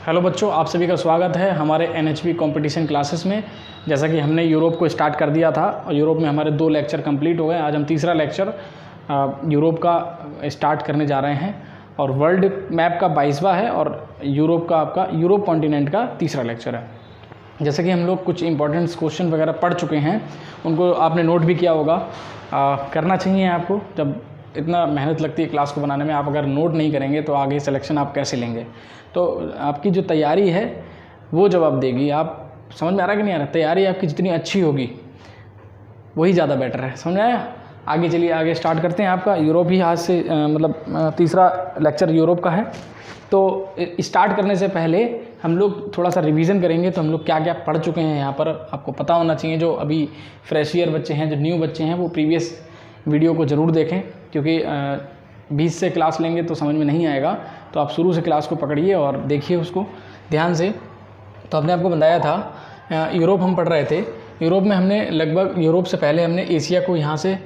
Hello बच्चों, आप सभी का स्वागत है हमारे NHP कंपटीशन क्लासेस में। जैसा कि हमने यूरोप को स्टार्ट कर दिया था और यूरोप में हमारे 2 लेक्चर कंप्लीट हो गए। आज हम तीसरा लेक्चर यूरोप का स्टार्ट करने जा रहे हैं और वर्ल्ड मैप का 22वां है और यूरोप का आपका यूरोप कॉन्टिनेंट का तीसरा लेक्चर है। जैसे कि हम लोग कुछ इंपॉर्टेंट क्वेश्चन वगैरह पढ़ चुके हैं, उनको आपने नोट भी किया होगा। करना चाहिए आपको, जब इतना मेहनत लगती है क्लास को बनाने में, आप अगर नोट नहीं करेंगे तो आगे सिलेक्शन आप कैसे लेंगे। तो आपकी जो तैयारी है वो जवाब देगी। आप समझ में आ रहा है कि नहीं आ रहा? तैयारी आपकी जितनी अच्छी होगी वही ज़्यादा बेटर है। समझ में आया? आगे चलिए, आगे स्टार्ट करते हैं। आपका यूरोप ही आज से तीसरा लेक्चर यूरोप का है। तो स्टार्ट करने से पहले हम लोग थोड़ा सा रिवीजन करेंगे। तो हम लोग क्या क्या पढ़ चुके हैं यहाँ पर आपको पता होना चाहिए। जो अभी फ्रेश ईयर बच्चे हैं, जो न्यू बच्चे हैं, वो प्रीवियस वीडियो को ज़रूर देखें, क्योंकि 20 से क्लास लेंगे तो समझ में नहीं आएगा। तो आप शुरू से क्लास को पकड़िए और देखिए उसको ध्यान से। तो हमने आपको बताया था यूरोप हम पढ़ रहे थे। यूरोप में हमने लगभग, यूरोप से पहले हमने एशिया को, यहाँ से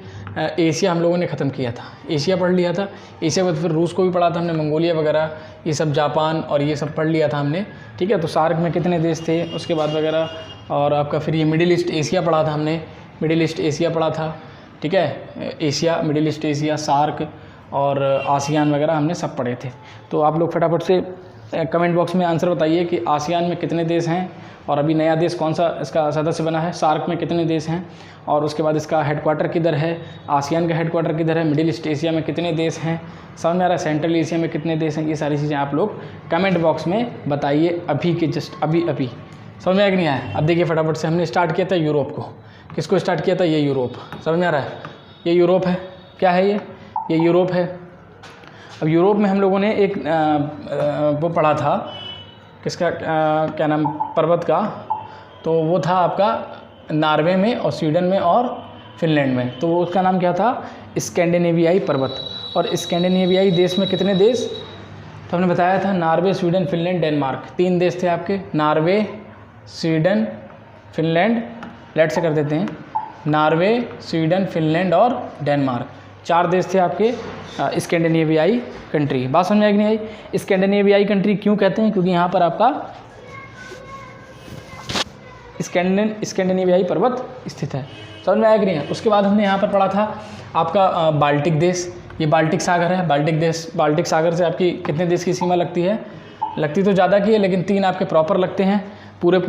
एशिया हम लोगों ने ख़त्म किया था। एशिया पढ़ लिया था। एशिया के बाद फिर रूस को भी पढ़ा था हमने, मंगोलिया वगैरह, ये सब, जापान और ये सब पढ़ लिया था हमने। ठीक है, तो सार्क में कितने देश थे उसके बाद वगैरह। और आपका फिर ये मिडिल ईस्ट एशिया पढ़ा था हमने, मिडिल ईस्ट एशिया पढ़ा था। ठीक है, Asia, Middle East Asia, SAARC और आसियान वगैरह हमने सब पढ़े थे। तो आप लोग फटाफट से कमेंट बॉक्स में आंसर बताइए कि आसियान में कितने देश हैं और अभी नया देश कौन सा इसका सदस्य बना है। सार्क में कितने देश हैं और उसके बाद इसका हेडक्वार्टर किधर है, आसियान का हेडक्वार्टर किधर है, मिडिल ईस्ट एशिया में कितने देश हैं, समझ में आ रहा है, सेंट्रल एशिया में कितने देश हैं। ये सारी चीज़ें आप लोग कमेंट बॉक्स में बताइए अभी के जस्ट अभी समझ में आया कि नहीं आया? अब देखिए फटाफट से, हमने स्टार्ट किया था यूरोप को। किसको स्टार्ट किया था? ये यूरोप। समझ में आ रहा है? ये यूरोप है। क्या है ये यूरोप है। अब यूरोप में हम लोगों ने एक वो पढ़ा था, किसका क्या नाम, पर्वत का। तो वो था आपका नॉर्वे में और स्वीडन में और फिनलैंड में। तो उसका नाम क्या था? स्कैंडिनेवियाई पर्वत। और स्कैंडिनेवियाई देश में कितने देश? तो हमने बताया था नॉर्वे, स्वीडन, फिनलैंड, डेनमार्क। 3 देश थे आपके, नॉर्वे, स्वीडन, फिनलैंड। लेट से कर देते हैं, नॉर्वे, स्वीडन, फिनलैंड और डेनमार्क। 4 देश थे आपके स्कैंडिनेवियाई कंट्री। बात समझ में आई कि नहीं आई? स्कैंडिनेवियाई कंट्री क्यों कहते हैं? क्योंकि यहाँ पर आपका स्कैंडिनेवियाई पर्वत स्थित है। समझ में आया कि नहीं है? उसके बाद हमने यहाँ पर पढ़ा था आपका बाल्टिक देश। ये बाल्टिक सागर है, बाल्टिक देश। बाल्टिक सागर से आपकी कितने देश की सीमा लगती है? लगती तो ज़्यादा की है, लेकिन 3 आपके प्रॉपर लगते हैं पूरे,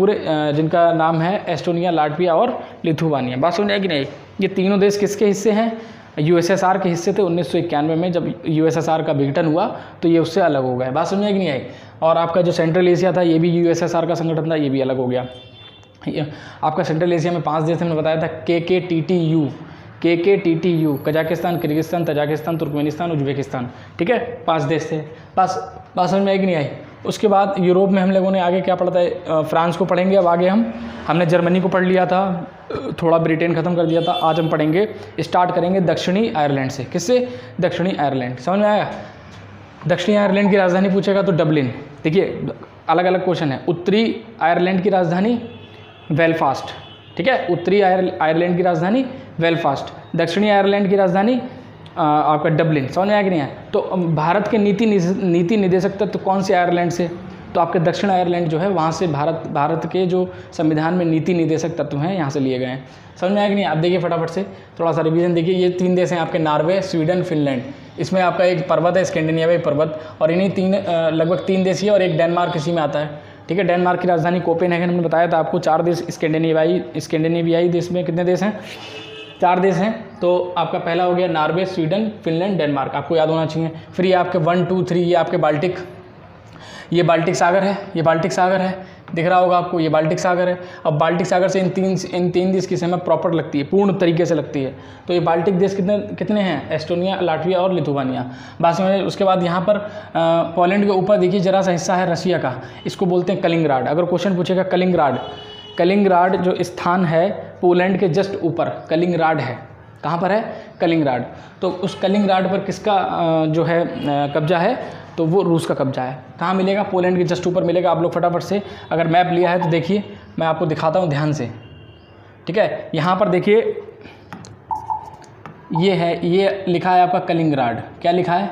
जिनका नाम है एस्टोनिया, लाटविया और लिथुआनिया। बात समझ में आई कि नहीं? ये तीनों देश किसके हिस्से हैं? USSR के हिस्से थे। 1991 में जब USSR का विघटन हुआ तो ये उससे अलग हो गए। बात समझ में आई कि नहीं आई? और आपका जो सेंट्रल एशिया था, ये भी USSR का संगठन था, ये भी अलग हो गया। आपका सेंट्रल एशिया में 5 देश हमने बताया था, KKTTU, Kazakhstan, Kyrgyzstan, Tajikistan, Turkmenistan, Uzbekistan. ठीक है, 5 देश थे। बस बात समझ में आई कि नहीं आई? उसके बाद यूरोप में हम लोगों ने आगे क्या पढ़ा था? फ्रांस को पढ़ेंगे। अब आगे हमने जर्मनी को पढ़ लिया था, थोड़ा ब्रिटेन ख़त्म कर दिया था। आज हम पढ़ेंगे, स्टार्ट करेंगे दक्षिणी आयरलैंड से। किससे? दक्षिणी आयरलैंड। समझ में आया? दक्षिणी आयरलैंड की राजधानी पूछेगा तो डबलिन। देखिए अलग अलग क्वेश्चन है। उत्तरी आयरलैंड की राजधानी बेलफास्ट। ठीक है, उत्तरी आयरलैंड की राजधानी बेलफास्ट, दक्षिणी आयरलैंड की राजधानी आपका डबलिन। समझ में आया कि नहीं आया? तो भारत के नीति निदेशक तत्व कौन से आयरलैंड से? तो आपके दक्षिण आयरलैंड जो है वहाँ से भारत के जो संविधान में नीति निदेशक तत्व हैं यहाँ से लिए गए हैं। समझ में आया कि नहीं? आप देखिए फटाफट से थोड़ा सा रिवीजन देखिए। ये 3 देश हैं आपके, नॉर्वे, स्वीडन, फिनलैंड। इसमें आपका एक पर्वत है स्कैंडिनेवियाई पर्वत, और इन्हीं लगभग 3 देश ही, और एक डेनमार्क इसी में आता है। ठीक है, डेनमार्क की राजधानी कोपेनहेगन। हमने बताया था आपको 4 देश स्कैंडिनेवियाई देश में कितने देश हैं? 4 देश हैं। तो आपका पहला हो गया नॉर्वे, स्वीडन, फिनलैंड, डेनमार्क, आपको याद होना चाहिए। फिर ये आपके 1, 2, 3 ये आपके बाल्टिक, ये बाल्टिक सागर है, ये बाल्टिक सागर है, दिख रहा होगा आपको, ये बाल्टिक सागर है। अब बाल्टिक सागर से इन तीन देश की सीमा प्रॉपर लगती है, पूर्ण तरीके से लगती है। तो ये बाल्टिक देश कितने हैं? एस्टोनिया, लाटविया और लिथुआनिया। बात समझ। उसके बाद यहाँ पर पोलैंड के ऊपर देखिए जरा सा हिस्सा है रशिया का, इसको बोलते हैं कलिंगराड। अगर क्वेश्चन पूछेगा कलिंगराड जो स्थान है पोलैंड के जस्ट ऊपर, कलिंगराड है। कहाँ पर है? कलिंगराड। तो उस कलिंगराड पर किसका जो है कब्जा है? तो वो रूस का कब्जा है। कहाँ मिलेगा? पोलैंड के जस्ट ऊपर मिलेगा। आप लोग फटाफट से अगर मैप लिया है तो देखिए, मैं आपको दिखाता हूँ ध्यान से। ठीक है, यहाँ पर देखिए ये है, ये लिखा है आपका कलिंगराड। क्या लिखा है?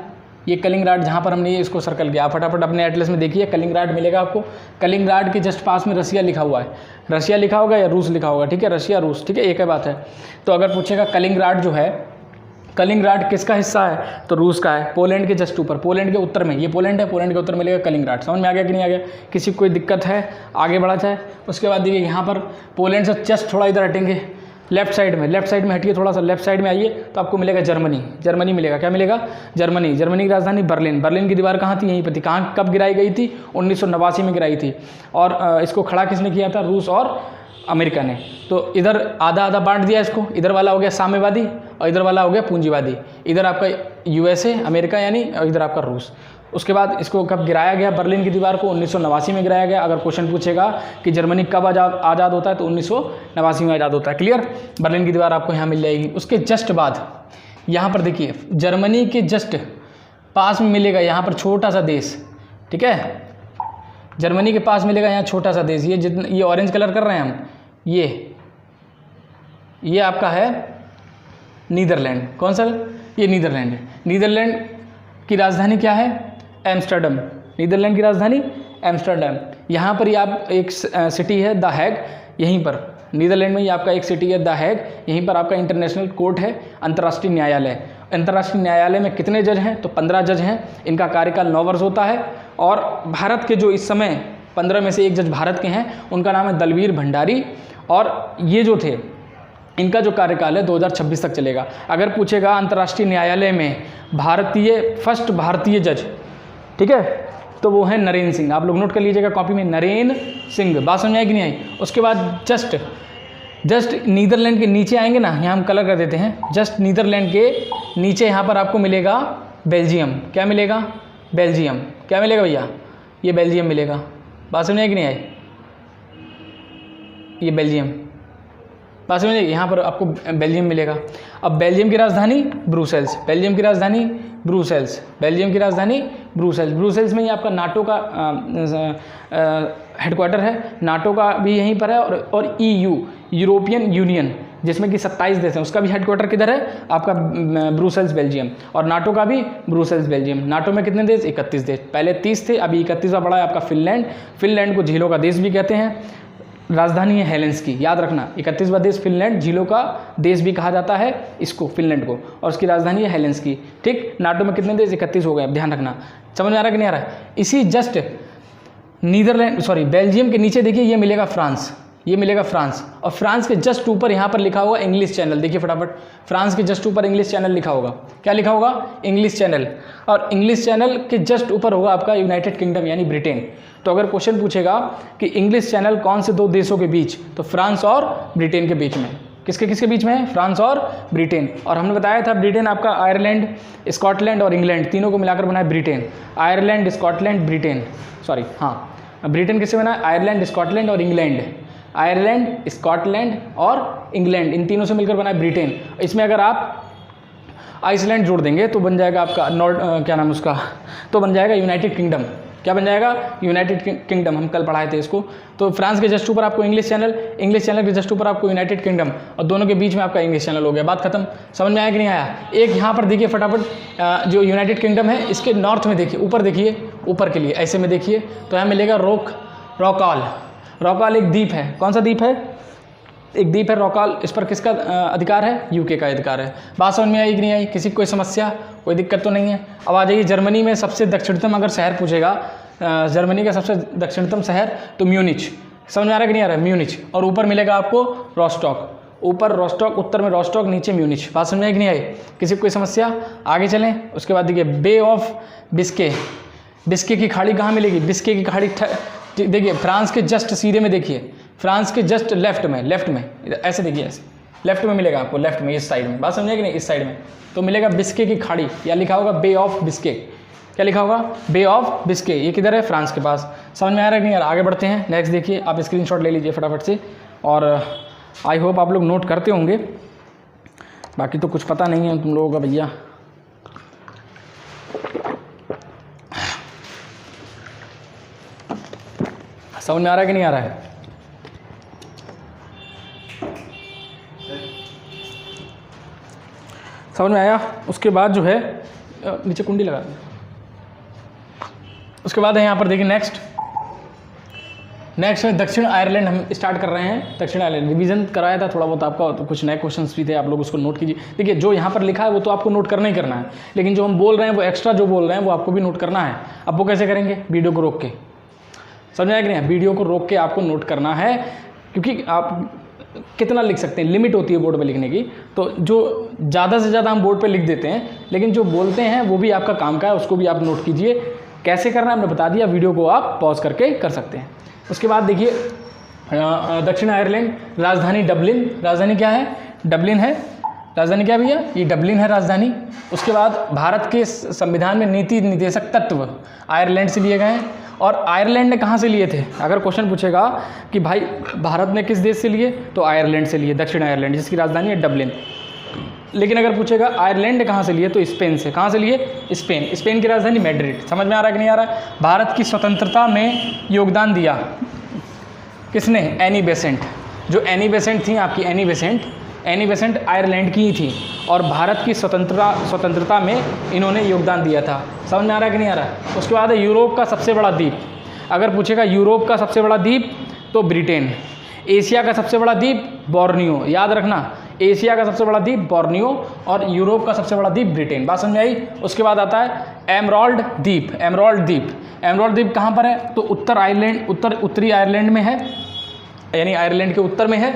ये कलिंगराड जहाँ पर हमने ये इसको सर्कल किया, आप फटाफट अपने एटलस में देखिए कलिंगराड मिलेगा आपको। कलिंगराड के जस्ट पास में रसिया लिखा हुआ है, रसिया लिखा होगा या रूस लिखा होगा, ठीक है, रशिया रूस, ठीक है, एक ही बात है। तो अगर पूछेगा कलिंगराड जो है, कलिंगराड किसका हिस्सा है, तो रूस का है, पोलैंड के जस्ट ऊपर, पोलैंड के उत्तर में, ये पोलैंड है, पोलैंड के उत्तर मिलेगा कलिंगराड। समझ में आ गया कि नहीं आ गया? किसी को कोई दिक्कत है, आगे बढ़ा जाए। उसके बाद देखिए यहाँ पर पोलैंड से जस्ट थोड़ा इधर हटेंगे, लेफ्ट साइड में हटिए, थोड़ा सा लेफ्ट साइड में आइए तो आपको मिलेगा जर्मनी, जर्मनी मिलेगा, क्या मिलेगा? जर्मनी। जर्मनी की राजधानी बर्लिन, बर्लिन की दीवार कहाँ थी? यहीं पर थी। कहाँ कब गिराई गई थी? 1989 में गिराई थी। और इसको खड़ा किसने किया था? रूस और अमेरिका ने। तो इधर आधा आधा बांट दिया इसको, इधर वाला हो गया साम्यवादी और इधर वाला हो गया पूंजीवादी। इधर आपका यूएसए अमेरिका यानी, और इधर आपका रूस। उसके बाद इसको कब गिराया गया बर्लिन की दीवार को? 1989 में गिराया गया। अगर क्वेश्चन पूछेगा कि जर्मनी कब आज़ाद होता है तो 1989 में आज़ाद होता है। क्लियर? बर्लिन की दीवार आपको यहाँ मिल जाएगी। उसके जस्ट बाद यहाँ पर देखिए जर्मनी के जस्ट पास में मिलेगा यहाँ पर छोटा सा देश, ठीक है, जर्मनी के पास मिलेगा यहाँ छोटा सा देश, ये जितना ये ऑरेंज कलर कर रहे हैं हम, ये आपका है नीदरलैंड। कौन सा? ये नीदरलैंड है। नीदरलैंड की राजधानी क्या है? एम्स्टर्डम। नीदरलैंड की राजधानी एम्स्टर्डम। यहाँ पर ये आप एक सिटी है द हैग, यहीं पर नीदरलैंड में ये आपका एक सिटी है द हैग, यहीं पर आपका इंटरनेशनल कोर्ट है, अंतर्राष्ट्रीय न्यायालय। अंतर्राष्ट्रीय न्यायालय में कितने जज हैं? तो 15 जज हैं। इनका कार्यकाल 9 वर्ष होता है। और भारत के जो इस समय 15 में से एक जज भारत के हैं, उनका नाम है दलवीर भंडारी। और ये जो थे इनका जो कार्यकाल है 2026 तक चलेगा। अगर पूछेगा अंतर्राष्ट्रीय न्यायालय में फर्स्ट भारतीय जज, ठीक है, तो वो है नरेंद्र सिंह। आप लोग नोट कर लीजिएगा कॉपी में, नरेंद्र सिंह। बात समझ आई कि नहीं आई? उसके बाद जस्ट नीदरलैंड के नीचे आएंगे ना, यहाँ हम कलर कर देते हैं, जस्ट नीदरलैंड के नीचे यहाँ पर आपको मिलेगा बेल्जियम। क्या मिलेगा? बेल्जियम। क्या मिलेगा भैया? ये बेल्जियम मिलेगा। बात समझ आई कि नहीं आई? ये बेल्जियम, बात समझिए, यहाँ पर आपको बेल्जियम मिलेगा। अब बेल्जियम की राजधानी ब्रुसेल्स, बेल्जियम की राजधानी ब्रुसेल्स, बेल्जियम की राजधानी ब्रुसेल्स। ब्रुसेल्स में ही आपका नाटो का हेडक्वार्टर है, नाटो का भी यहीं पर है। और EU यूरोपियन यूनियन जिसमें कि 27 देश हैं, उसका भी हेडक्वार्टर किधर है? आपका ब्रुसेल्स बेल्जियम। और नाटो का भी ब्रुसेल्स बेल्जियम। नाटो में कितने देश? 31 देश। पहले 30 थे, अभी 31वां बढ़ा है आपका फिनलैंड। फिनलैंड को झीलों का देश भी कहते हैं। राजधानी है हेलेंस्की, याद रखना, 31वां देश फिनलैंड, झीलों का देश भी कहा जाता है इसको, फिनलैंड को, और उसकी राजधानी है हेलेंस्की। ठीक, नाटो में कितने देश? 31 हो गए, ध्यान रखना। समझ में आ रहा है कि नहीं आ रहा है? इसी जस्ट बेल्जियम के नीचे देखिए ये मिलेगा फ्रांस, ये मिलेगा फ्रांस। और फ्रांस के जस्ट ऊपर यहाँ पर लिखा होगा इंग्लिश चैनल। देखिए फटाफट, फ्रांस के जस्ट ऊपर इंग्लिश चैनल लिखा होगा। क्या लिखा होगा? English channel. और इंग्लिश चैनल के जस्ट ऊपर होगा आपका यूनाइटेड किंगडम यानी ब्रिटेन। तो अगर क्वेश्चन पूछेगा कि इंग्लिश चैनल कौन से दो देशों के बीच, तो फ्रांस और ब्रिटेन के बीच में। किसके किसके बीच में है? फ्रांस और ब्रिटेन। और हमने बताया था ब्रिटेन आपका आयरलैंड, स्कॉटलैंड और इंग्लैंड तीनों को मिलाकर बना है Britain. Ireland, Scotland, Britain, sorry हाँ, ब्रिटेन किससे बना है? आयरलैंड, स्कॉटलैंड और इंग्लैंड। आयरलैंड, स्कॉटलैंड और इंग्लैंड, इन तीनों से मिलकर बना है ब्रिटेन। इसमें अगर आप आइसलैंड जोड़ देंगे तो बन जाएगा आपका क्या नाम उसका, तो बन जाएगा यूनाइटेड किंगडम। क्या बन जाएगा? United kingdom. हम कल पढ़ाए थे इसको। तो फ्रांस के जस्ट ऊपर आपको इंग्लिश चैनल, इंग्लिश चैनल के जस्ट ऊपर आपको यूनाइटेड किंगडम, और दोनों के बीच में आपका इंग्लिश चैनल हो गया। बात खत्म। समझ में आया कि नहीं आया? एक यहाँ पर देखिए फटाफट, जो यूनाइटेड किंगडम है इसके नॉर्थ में देखिए, ऊपर देखिए, ऊपर के लिए ऐसे में देखिए तो यहाँ मिलेगा रॉकाल। रॉकाल एक द्वीप है। कौन सा द्वीप है? एक द्वीप है रॉकाल। इस पर किसका अधिकार है? यूके का अधिकार है। बात समझ में आई कि नहीं आई? किसी कोई समस्या, कोई दिक्कत तो नहीं है? अब आ जाइए, जर्मनी में सबसे दक्षिणतम अगर शहर पूछेगा, जर्मनी का सबसे दक्षिणतम शहर, तो म्यूनिच। समझ में आ रहा है कि नहीं आ रहा है? म्यूनिच। और ऊपर मिलेगा आपको रोस्टॉक, ऊपर रोस्टॉक, उत्तर में रोस्टॉक, नीचे म्यूनिच। बात समझ में आई कि नहीं आई? किसी कोई समस्या? आगे चलें। उसके बाद देखिए बे ऑफ बिस्के। बिस्के की खाड़ी कहाँ मिलेगी? बिस्के की खाड़ी देखिए फ्रांस के जस्ट सीधे में देखिए, फ्रांस के जस्ट लेफ्ट में ऐसे देखिए, ऐसे लेफ्ट में मिलेगा आपको, लेफ्ट में, इस साइड में। बात समझिए कि नहीं? इस साइड में तो मिलेगा बिस्के की खाड़ी, या लिखा होगा बे ऑफ बिस्के। क्या लिखा होगा? बे ऑफ बिस्के। ये किधर है? फ्रांस के पास। समझ में आ रहा है कि नहीं यार? आगे बढ़ते हैं। नेक्स्ट देखिए, आप स्क्रीनशॉट ले लीजिए फटाफट से, और आई होप आप लोग नोट करते होंगे। बाकी तो कुछ पता नहीं है तुम लोगों का भैया। समझ में आ रहा है कि नहीं आ रहा है? समझ में आया? उसके बाद जो है, नीचे कुंडी लगा दें। उसके बाद है यहाँ पर देखिए नेक्स्ट है दक्षिण आयरलैंड। हम स्टार्ट कर रहे हैं दक्षिण आयरलैंड। रिवीजन कराया था थोड़ा बहुत आपका, तो कुछ नए क्वेश्चंस भी थे, आप लोग उसको नोट कीजिए। देखिए जो यहाँ पर लिखा है वो तो आपको नोट करना ही करना है, लेकिन जो हम बोल रहे हैं वो एक्स्ट्रा जो बोल रहे हैं वो आपको भी नोट करना है। अब वो कैसे करेंगे? वीडियो को रोक के, समझ आया कि नहीं? वीडियो को रोक के आपको नोट करना है, क्योंकि आप कितना लिख सकते हैं, लिमिट होती है बोर्ड पे लिखने की। तो जो ज़्यादा से ज़्यादा हम बोर्ड पे लिख देते हैं, लेकिन जो बोलते हैं वो भी आपका काम का है, उसको भी आप नोट कीजिए। कैसे करना है हमने बता दिया, वीडियो को आप पॉज करके कर सकते हैं। उसके बाद देखिए दक्षिण आयरलैंड, राजधानी डबलिन। राजधानी क्या है? डबलिन है। राजधानी क्या भैया? ये डबलिन है राजधानी। उसके बाद भारत के संविधान में नीति निर्देशक तत्व आयरलैंड से लिए गए हैं। और आयरलैंड ने कहाँ से लिए थे? अगर क्वेश्चन पूछेगा कि भाई भारत ने किस देश से लिए, तो आयरलैंड से लिए, दक्षिण आयरलैंड, जिसकी राजधानी है डबलिन। लेकिन अगर पूछेगा आयरलैंड ने कहाँ से लिए, तो स्पेन से। कहाँ से लिए? स्पेन। स्पेन की राजधानी मैड्रिड। समझ में आ रहा है कि नहीं आ रहा है? भारत की स्वतंत्रता में योगदान दिया किसने? Annie Besant. जो एनी बेसेंट थी आपकी, एनी बेसेंट आयरलैंड की ही थी, और भारत की स्वतंत्रता में इन्होंने योगदान दिया था। समझ में आ रहा है कि नहीं आ रहा है? उसके बाद है यूरोप का सबसे बड़ा द्वीप। अगर पूछेगा यूरोप का सबसे बड़ा द्वीप, तो ब्रिटेन। एशिया का सबसे बड़ा द्वीप बोर्नियो, याद रखना, एशिया का सबसे बड़ा द्वीप बोर्नियो, और यूरोप का सबसे बड़ा द्वीप ब्रिटेन। बात समझ आई? उसके बाद आता है एमराल्ड द्वीप। एमराल्ड द्वीप कहाँ पर है? तो उत्तरी आयरलैंड में है, यानी आयरलैंड के उत्तर में है।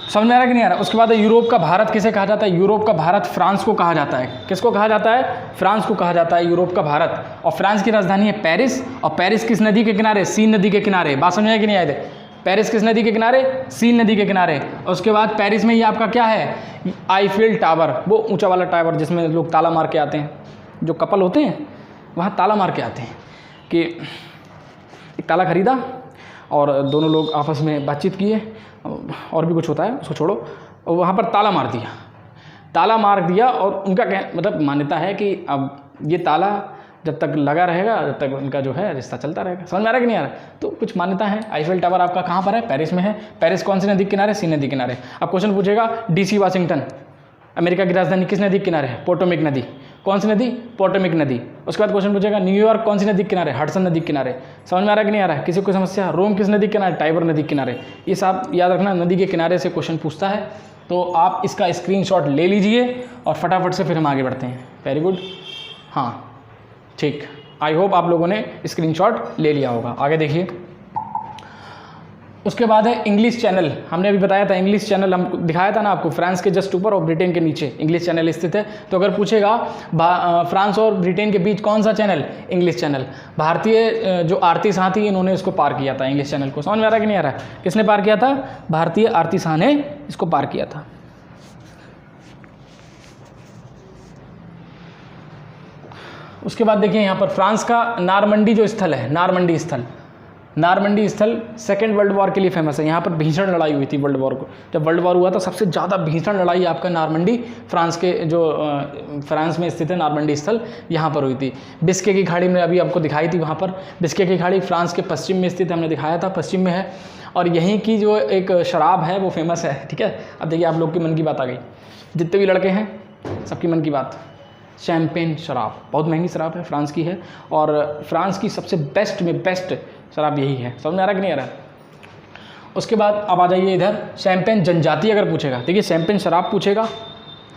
समझ में आ रहा है कि नहीं आ रहा? उसके बाद यूरोप का भारत किसे कहा जाता है? यूरोप का भारत फ्रांस को कहा जाता है। किसको कहा जाता है? फ्रांस को कहा जाता है यूरोप का भारत। और फ्रांस की राजधानी है पेरिस। और पेरिस किस नदी के किनारे? सीन नदी के किनारे। बात समझ में आई कि नहीं आई? पेरिस किस नदी के किनारे? सीन नदी के किनारे। और उसके बाद पेरिस में ये आपका क्या है? आईफिल टावर, वो ऊंचा वाला टावर जिसमें लोग ताला मार के आते हैं, जो कपल होते हैं वहाँ ताला मार के आते हैं कि एक ताला खरीदा और दोनों लोग आपस में बातचीत किए, और भी कुछ होता है उसको छोड़ो, और वहाँ पर ताला मार दिया। और उनका मतलब मान्यता है कि अब ये ताला जब तक लगा रहेगा, जब तक उनका जो है रिश्ता चलता रहेगा। समझ में आ रहा है कि नहीं आ रहा? तो कुछ मान्यता है। आईफिल टावर आपका कहाँ पर है? पेरिस में है। पेरिस कौन सी नदी के किनारे? सीन नदी के किनारे। अब क्वेश्चन पूछेगा डीसी वाशिंगटन, अमेरिका की राजधानी किस नदी के किनारे है? पोटोमेक नदी। कौन सी नदी? पोटोमेक नदी। उसके बाद क्वेश्चन पूछेगा न्यूयॉर्क कौन सी नदी के किनारे? हडसन नदी के किनारे। समझ में आ रहा है कि नहीं आ रहा है? किसी को समस्या? रोम किस नदी के किनारे? टाइबर नदी के किनारे। ये सब याद रखना, नदी के किनारे से क्वेश्चन पूछता है, तो आप इसका स्क्रीनशॉट ले लीजिए और फटाफट से फिर हम आगे बढ़ते हैं। वेरी गुड, हाँ ठीक। आई होप आप लोगों ने स्क्रीनशॉट ले लिया होगा। आगे देखिए, उसके बाद है इंग्लिश चैनल। हमने अभी बताया था इंग्लिश चैनल, हम दिखाया था ना आपको, फ्रांस के जस्ट ऊपर और ब्रिटेन के नीचे इंग्लिश चैनल स्थित है। तो अगर पूछेगा फ्रांस और ब्रिटेन के बीच कौन सा चैनल? English channel. भारतीय जो आरती शाह थी, इन्होंने इसको पार किया था, इंग्लिश चैनल को। समझ में आ रहा है कि नहीं आ रहा है? किसने पार किया था? भारतीय आरती शाह ने इसको पार किया था। उसके बाद देखिए यहाँ पर फ्रांस का नारमंडी जो स्थल है, नारमंडी स्थल सेकेंड वर्ल्ड वॉर के लिए फेमस है। यहाँ पर भीषण लड़ाई हुई थी वर्ल्ड वॉर को, जब वर्ल्ड वॉर हुआ था सबसे ज़्यादा भीषण लड़ाई आपका नारमंडी, फ्रांस के जो फ्रांस में स्थित है नारमंडी स्थल, यहाँ पर हुई थी। बिस्के की खाड़ी में अभी आपको दिखाई थी, वहाँ पर बिस्के की खाड़ी फ्रांस के पश्चिम में स्थित, हमने दिखाया था पश्चिम में है। और यहीं की जो एक शराब है वो फेमस है, ठीक है। अब देखिए आप लोग की मन की बात आ गई, जितने भी लड़के हैं सबकी मन की बात, शैम्पेन शराब बहुत महंगी शराब है, फ्रांस की है, और फ्रांस की सबसे बेस्ट में बेस्ट शराब यही है। समझ में आ रहा कि नहीं आ रहा? उसके बाद अब आ जाइए इधर, शैम्पेन जनजाति अगर पूछेगा, देखिए शैम्पेन शराब पूछेगा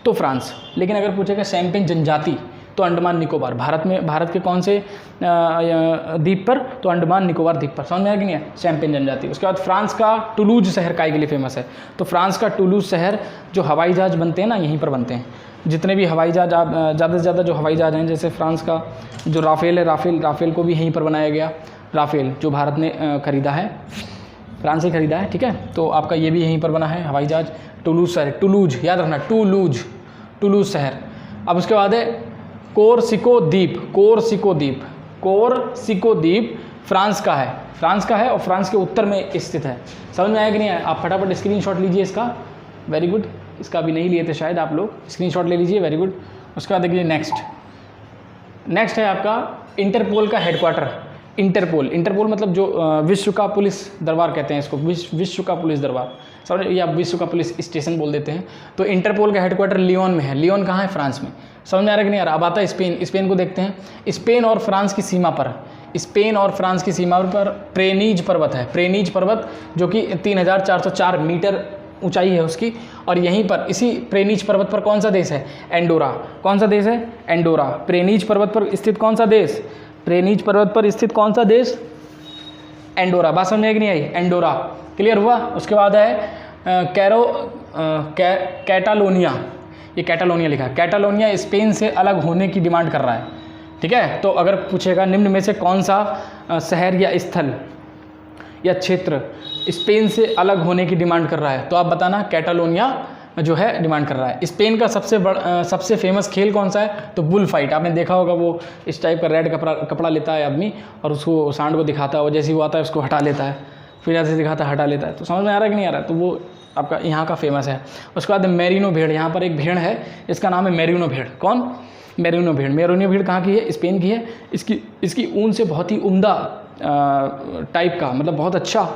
तो फ्रांस, लेकिन अगर पूछेगा शैम्पेन जनजाति तो अंडमान निकोबार। भारत के कौन से द्वीप पर? तो अंडमान निकोबार द्वीप पर। समझ में आया कि नहीं है? शैम्पेन जनजाति। उसके बाद फ्रांस का टुलूज शहर काय के लिए फेमस है? तो फ्रांस का टुलूज शहर, जो हवाई जहाज़ बनते हैं ना यहीं पर बनते हैं, जितने भी हवाई जहाज ज़्यादा से ज़्यादा जो हवाई जहाज़ हैं, जैसे फ्रांस का जो राफेल है, राफेल को भी यहीं पर बनाया गया। राफेल जो भारत ने ख़रीदा है, फ्रांस से ख़रीदा है, ठीक है। तो आपका ये भी यहीं पर बना है हवाई जहाज़। टुलूज शहर, टुलूज याद रखना, टुलूज शहर। अब उसके बाद है कोरसिको द्वीप फ्रांस का है और फ्रांस के उत्तर में स्थित है। समझ में आया कि नहीं आया? आप फटाफट स्क्रीनशॉट लीजिए इसका, वेरी गुड। इसका भी नहीं लिए थे शायद आप लोग, स्क्रीनशॉट ले लीजिए, वेरी गुड। उसके बाद देखिए नेक्स्ट है आपका इंटरपोल का हेडक्वार्टर। इंटरपोल मतलब जो विश्व का पुलिस दरबार कहते हैं इसको, विश्व का पुलिस दरबार, समझ, या विश्व का पुलिस स्टेशन बोल देते हैं। तो इंटरपोल का हेडक्वार्टर लियोन में है। कहाँ है? फ्रांस में। समझ में आ रहा है कि नहीं आ रहा? अब आता है स्पेन को देखते हैं। स्पेन और फ्रांस की सीमा पर स्पेन और फ्रांस की सीमा पर प्रेनीज पर्वत है, प्रेनीज पर्वत जो कि 3404 मीटर ऊंचाई है उसकी। और यहीं पर इसी प्रेनीज पर्वत पर कौन सा देश है? एंडोरा। कौन सा देश है? एंडोरा। प्रेनीज पर्वत पर स्थित कौन सा देश? प्रेनीज पर्वत पर स्थित कौन सा देश? एंडोरा। बात समझ में आई कि नहीं आई? एंडोरा। क्लियर हुआ? उसके बाद है कैटालोनिया। ये कैटालोनिया लिखा है। कैटालोनिया स्पेन से अलग होने की डिमांड कर रहा है। ठीक है, तो अगर पूछेगा निम्न में से कौन सा शहर या स्थल या क्षेत्र स्पेन से अलग होने की डिमांड कर रहा है, तो आप बताना कैटालोनिया जो है डिमांड कर रहा है। स्पेन का सबसे फेमस खेल कौन सा है? तो बुल फाइट। आपने देखा होगा, वो इस टाइप का रेड कपड़ा लेता है आदमी और उसको सांड को दिखाता है, और जैसे ही वो आता है उसको हटा लेता है, फिर ऐसे दिखाता है हटा लेता है। तो समझ में आ रहा है कि नहीं आ रहा है? तो वो आपका यहाँ का फेमस है। उसके बाद मेरिनो भेड़। यहाँ पर एक भेड़ है, इसका नाम है मेरिनो भेड़। कौन? मेरिनो भेड़। मेरिनो भेड़ कहाँ की है? स्पेन की है। इसकी ऊन से बहुत ही उम्दा टाइप का, मतलब बहुत अच्छा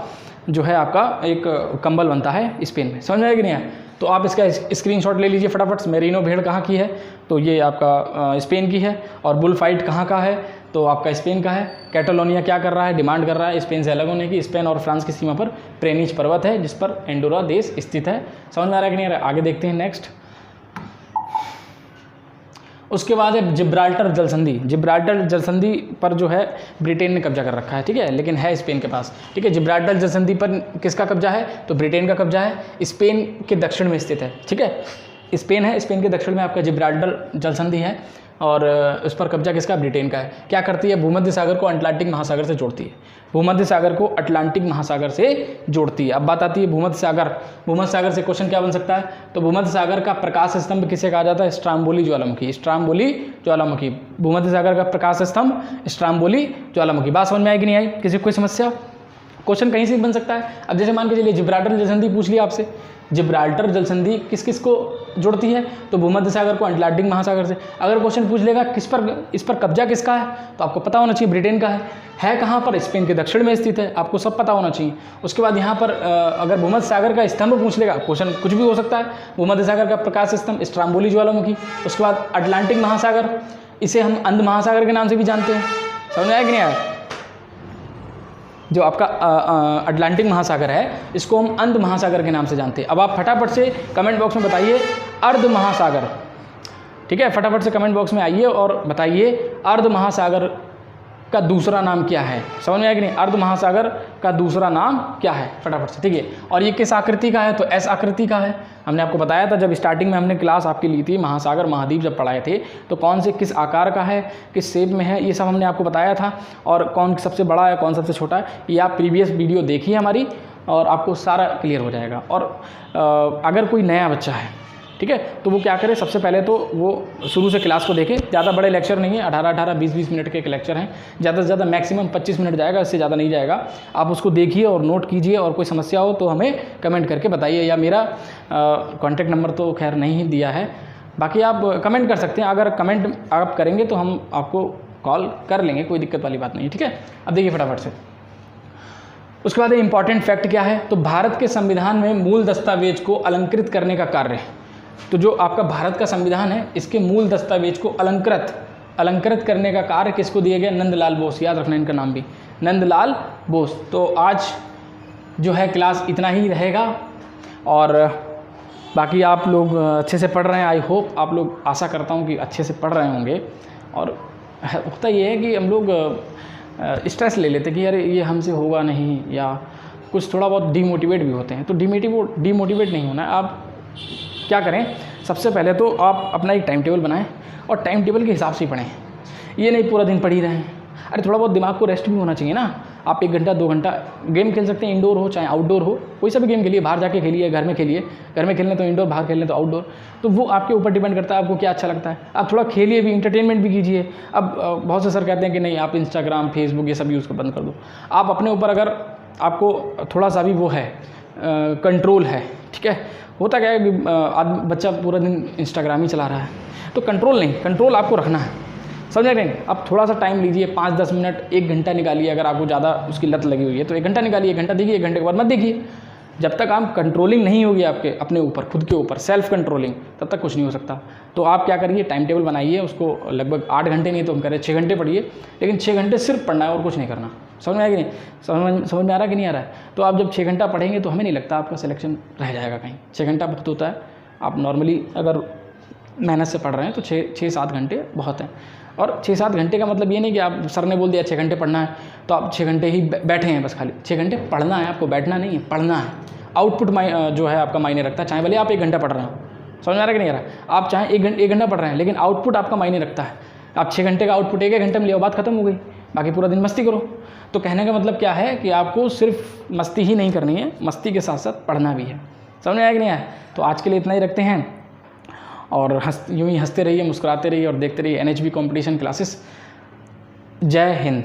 जो है आपका एक कंबल बनता है स्पेन में। समझ में आया कि नहीं है? तो आप इसका स्क्रीनशॉट ले लीजिए फटाफट। मेरिनो भेड़ कहाँ की है? तो ये आपका स्पेन की है। और बुल फाइट कहाँ का है? तो आपका स्पेन का है। कैटालोनिया क्या कर रहा है? डिमांड कर रहा है स्पेन से अलग होने की। स्पेन और फ्रांस की सीमा पर प्रेनीज पर्वत है जिस पर एंडोरा देश स्थित है। समझ में आ रहा है कि नहीं आ रहा है? आगे देखते हैं नेक्स्ट। उसके बाद है जिब्राल्टर जलसंधि। जिब्राल्टर जलसंधि पर जो है ब्रिटेन ने कब्जा कर रखा है, ठीक है, लेकिन है स्पेन के पास। ठीक है, जिब्राल्टर जलसंधि पर किसका कब्जा है? तो ब्रिटेन का कब्जा है। स्पेन के दक्षिण में स्थित है। ठीक है, स्पेन है, स्पेन के दक्षिण में आपका जिब्राल्टर जलसंधि है और उस पर कब्जा किसका? ब्रिटेन का है। क्या करती है? भूमध्य सागर को अटलांटिक महासागर से जोड़ती है। भूमध्य सागर को अटलांटिक महासागर से जोड़ती है। अब बात आती है भूमध्य सागर। भूमध्य सागर से क्वेश्चन क्या बन सकता है? तो भूमध्य सागर का प्रकाश स्तंभ किसे कहा जाता है? स्ट्राम्बोली ज्वालामुखी। स्ट्राम्बोली ज्वालामुखी। भूमध्य सागर का प्रकाश स्तंभ स्ट्राम्बोली ज्वालामुखी। बात समझ में आई कि नहीं आई? किसी को कोई समस्या? क्वेश्चन कहीं से भी बन सकता है। अब जैसे मान के चलिए जिब्राल्टर जलसंधि पूछ लिया आपसे। जिब्राल्टर जलसंधि किस किस को जोड़ती है? तो भूमध्य सागर को अटलांटिक महासागर से। अगर क्वेश्चन पूछ लेगा इस पर कब्जा किसका है, तो आपको पता होना चाहिए ब्रिटेन का है कहाँ पर? स्पेन के दक्षिण में स्थित है। आपको सब पता होना चाहिए। उसके बाद यहाँ पर अगर भूमध्य सागर का स्तंभ पूछ लेगा, क्वेश्चन कुछ भी हो सकता है। भूमध्य सागर का प्रकाश स्तंभ स्ट्राम्बोली ज्वालामुखी। उसके बाद अटलांटिक महासागर, इसे हम अंध महासागर के नाम से भी जानते हैं। समझ में आया कि नहीं आया? जो आपका अटलांटिक महासागर है इसको हम अंध महासागर के नाम से जानते हैं। अब आप फटाफट से कमेंट बॉक्स में बताइए अर्ध महासागर। ठीक है, फटाफट से कमेंट बॉक्स में आइए और बताइए अर्ध महासागर का दूसरा नाम क्या है। समझ में आया कि नहीं? अर्ध महासागर का दूसरा नाम क्या है? फटाफट से। ठीक है, और ये किस आकृति का है? तो एस आकृति का है। हमने आपको बताया था जब स्टार्टिंग में हमने क्लास आपकी ली थी, महासागर महाद्वीप जब पढ़ाए थे, तो कौन से किस आकार का है, किस शेप में है, ये सब हमने आपको बताया था। और कौन सबसे बड़ा है, कौन सबसे छोटा है, ये आप प्रीवियस वीडियो देखिए हमारी और आपको सारा क्लियर हो जाएगा। और अगर कोई नया बच्चा है, ठीक है, तो वो क्या करे? सबसे पहले तो वो शुरू से क्लास को देखे। ज़्यादा बड़े लेक्चर नहीं है, 18-18, 20-20 मिनट के लेक्चर हैं। ज़्यादा से ज़्यादा मैक्सिमम 25 मिनट जाएगा, इससे ज़्यादा नहीं जाएगा। आप उसको देखिए और नोट कीजिए, और कोई समस्या हो तो हमें कमेंट करके बताइए, या मेरा कॉन्टैक्ट नंबर तो खैर नहीं दिया है, बाकी आप कमेंट कर सकते हैं। अगर कमेंट आप करेंगे तो हम आपको कॉल कर लेंगे, कोई दिक्कत वाली बात नहीं है। ठीक है, अब देखिए फटाफट से। उसके बाद इंपॉर्टेंट फैक्ट क्या है? तो भारत के संविधान में मूल दस्तावेज को अलंकृत करने का कार्य, तो जो आपका भारत का संविधान है इसके मूल दस्तावेज को अलंकृत करने का कार्य किसको दिया गया? नंदलाल बोस। याद रखना इनका नाम भी, नंदलाल बोस। तो आज जो है क्लास इतना ही रहेगा, और बाकी आप लोग अच्छे से पढ़ रहे हैं। आई होप आप लोग, आशा करता हूँ कि अच्छे से पढ़ रहे होंगे। और होता ये है कि हम लोग स्ट्रेस ले लेते कि यार ये हमसे होगा नहीं, या कुछ थोड़ा बहुत डीमोटिवेट भी होते हैं। तो डीमोटिवेट नहीं होना है। आप क्या करें? सबसे पहले तो आप अपना एक टाइम टेबल बनाएं और टाइम टेबल के हिसाब से ही पढ़ें। ये नहीं पूरा दिन पढ़ ही रहें। अरे थोड़ा बहुत दिमाग को रेस्ट भी होना चाहिए ना। आप 1 घंटा 2 घंटा गेम खेल सकते हैं, इंडोर हो चाहे आउटडोर हो, कोई सा भी गेम खेलिए। बाहर जाके खेलिए, घर में खेलिए। घर में खेलने तो इंडोर, बाहर खेलने तो आउटडोर। तो वो आपके ऊपर डिपेंड करता है आपको क्या अच्छा लगता है। आप थोड़ा खेलिए भी, इंटरटेनमेंट भी कीजिए। अब बहुत से सर कहते हैं कि नहीं आप इंस्टाग्राम, फेसबुक ये सब यूज़ कर बंद कर दो। आप अपने ऊपर, अगर आपको थोड़ा सा भी वो है, कंट्रोल है, ठीक है। होता क्या है कि बच्चा पूरा दिन इंस्टाग्राम ही चला रहा है, तो कंट्रोल नहीं, कंट्रोल आपको रखना है। समझ रहे हैं? आप थोड़ा सा टाइम लीजिए, 5-10 मिनट, 1 घंटा निकालिए। अगर आपको ज़्यादा उसकी लत लगी हुई है तो 1 घंटा निकालिए, 1 घंटा देखिए, 1 घंटे के बाद मत देखिए। जब तक आप कंट्रोलिंग नहीं होगी आपके अपने ऊपर, खुद के ऊपर सेल्फ कंट्रोलिंग, तब तक कुछ नहीं हो सकता। तो आप क्या करिए, टाइम टेबल बनाइए, उसको लगभग 8 घंटे नहीं तो हम करें 6 घंटे पढ़िए, लेकिन 6 घंटे सिर्फ पढ़ना है और कुछ नहीं करना। समझ में आया कि नहीं? समझ में आ रहा है कि नहीं आ रहा है? तो आप जब 6 घंटा पढ़ेंगे तो हमें नहीं लगता आपका सिलेक्शन रह जाएगा कहीं। 6 घंटा बहुत होता है। आप नॉर्मली अगर मेहनत से पढ़ रहे हैं तो 6-7 घंटे बहुत हैं। और 6-7 घंटे का मतलब ये नहीं कि आप सर ने बोल दिया 6 घंटे पढ़ना है तो आप 6 घंटे ही बैठे हैं बस खाली। 6 घंटे पढ़ना है आपको, बैठना नहीं है, पढ़ना है। आउटपुट जो है आपका मायने रखता है, चाहे भले आप 1 घंटा पढ़ रहे हो। समझ में आ रहा है कि नहीं आ रहा? आप चाहे 1 घंटा पढ़ रहे हैं, लेकिन आउटपुट आपका मायने रखता है। आप 6 घंटे का आउटपुट 1 घंटे में लिया, बात खत्म हो गई, बाकी पूरा दिन मस्ती करो। तो कहने का मतलब क्या है कि आपको सिर्फ मस्ती ही नहीं करनी है, मस्ती के साथ साथ पढ़ना भी है। समझ में आया कि नहीं आया? तो आज के लिए इतना ही रखते हैं, और यूँ ही हंसते रहिए, मुस्कुराते रहिए और देखते रहिए NHB कंपटीशन क्लासेस। जय हिंद।